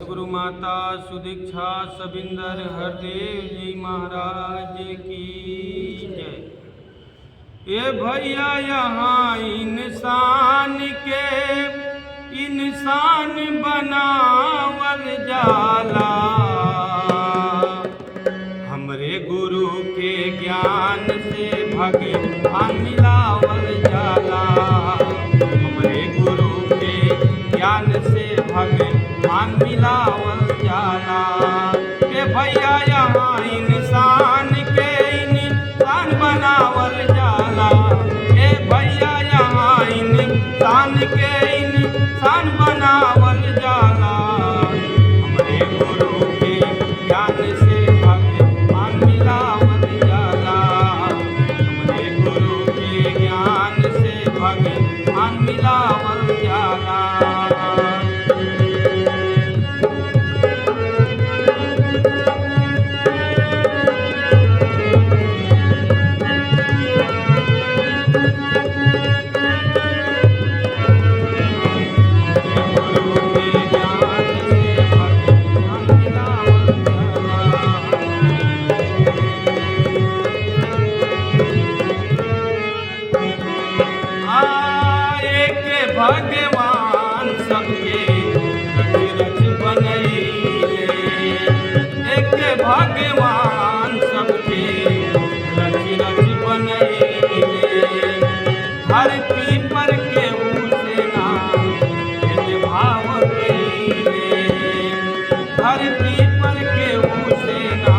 गुरु माता सुदीक्षा सबिंदर हरदेव जी महाराज की जय। ये भैया यहाँ इंसान के इंसान बनावल जाला, हमरे गुरु के ज्ञान से भगवान मिलावल जाला, हमरे गुरु के ज्ञान से भगवान मिलावल जाला। ये भैया यहाँ इंसान के इंसान बनावल जाला, ये भैया यहाँ इंसान के इंसान बनावल जाला, हमरे गुरु के ज्ञान से भगवान मिलावल जाला, हमरे गुरु के ज्ञान से भगवान मिलावल जाला। भगवान सबके रच रच बनैले, एक भगवान सबके रच रच बनैले, धरती पर केहू से ना भेदभाव कैले, धरती पर केहू से ना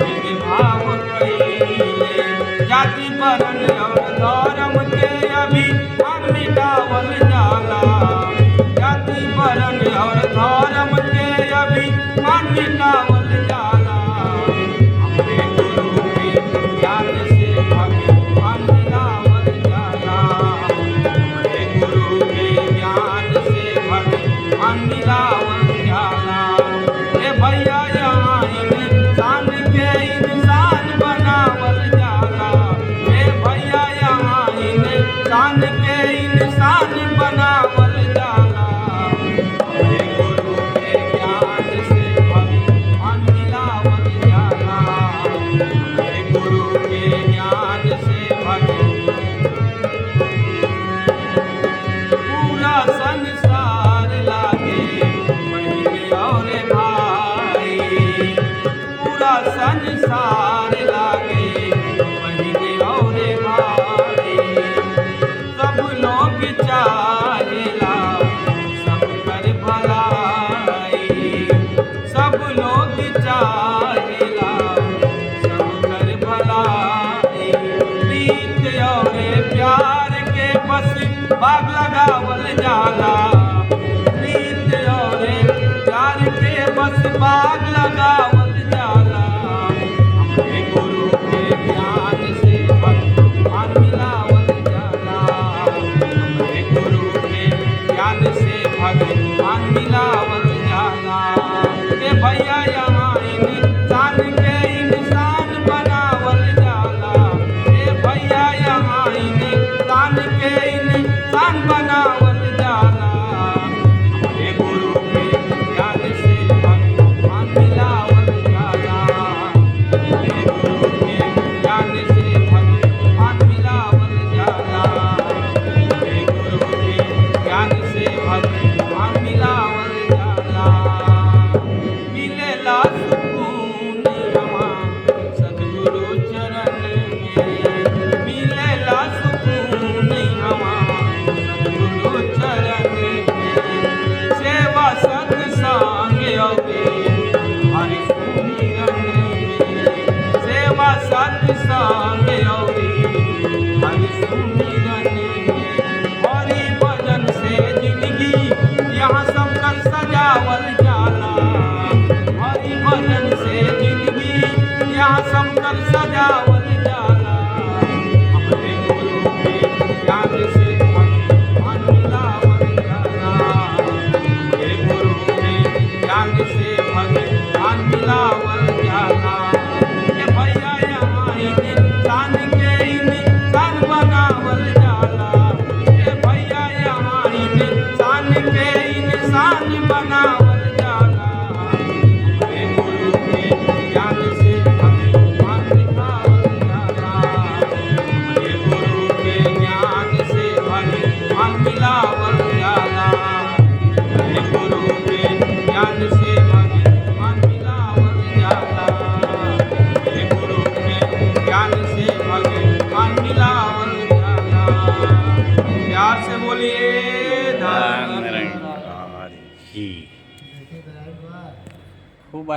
भेदभाव कैले, जाति वर्ण और धर्म के अभिमान मिटावल जाला, जाति वर्ण और धर्म के अभिमान मिटावल जाला, हमरे गुरु के ज्ञान से भगवान मिलावल जाला, हमरे गुरु के ज्ञान से भगवान मिलावल जाला। ए भैया यहाँ इंसान के इंसान बनावल जाला, ए भैया यहाँ इंसान के इंसान बनावल जाला, हमरे गुरु के ज्ञान से भगवान मिलावल जाला, हमरे गुरु के ज्ञान से पूरा संसार लागे बहिन और भाई, पूरा संसार लागे बहिन और भाई, सब लोग चाहेला सब कर भलाई, सब लोग चाहेला सब कर भलाई, प्रीत और प्यार के बस बाग लगावल जाला, प्रीत और प्यार के बस बाग लगावल जाला, हमरे गुरु के ज्ञान से भगवान मिलावल जाला, हमरे गुरु के ज्ञान से भगवान मिलावल जाला। ए भैया यहाँ इंसान के इंसान बनावल जाला, ए भैया यहाँ इंसान के इंसान बनावल जाला, हमरे गुरु के ज्ञान से भगवान मिलावल जाला, हमरे गुरु के ज्ञान से भगवान मिलावल जाला, हमरे गुरु के ज्ञान से भगवान मिलावल जाला। मिलेला सुकून यहाँ सद्गुरु चरण में, मिलेला सुकून यहाँ सद्गुरु चरण में, सेवा सत्संग योगे हरि सुमिरन में, सेवा सत्संग योगे हरि सुमिरन में, हरि भजन से जिंदगी यहाँ सब कर सजावल जाला, हरि भजन से जिंदगी यहाँ सब कर सजावल जाला, हमरे गुरु के ज्ञान से भगवान मिलावल जाला, हमरे गुरु के ज्ञान से भगवान मिलावल जाला। ये भैया यहाँ इंसान के इंसान बनावल जाला, ये भैया यहाँ इंसान के इंसान बनावल जाला। से बोलिए ધન धन નિરંકાર જી ખૂબ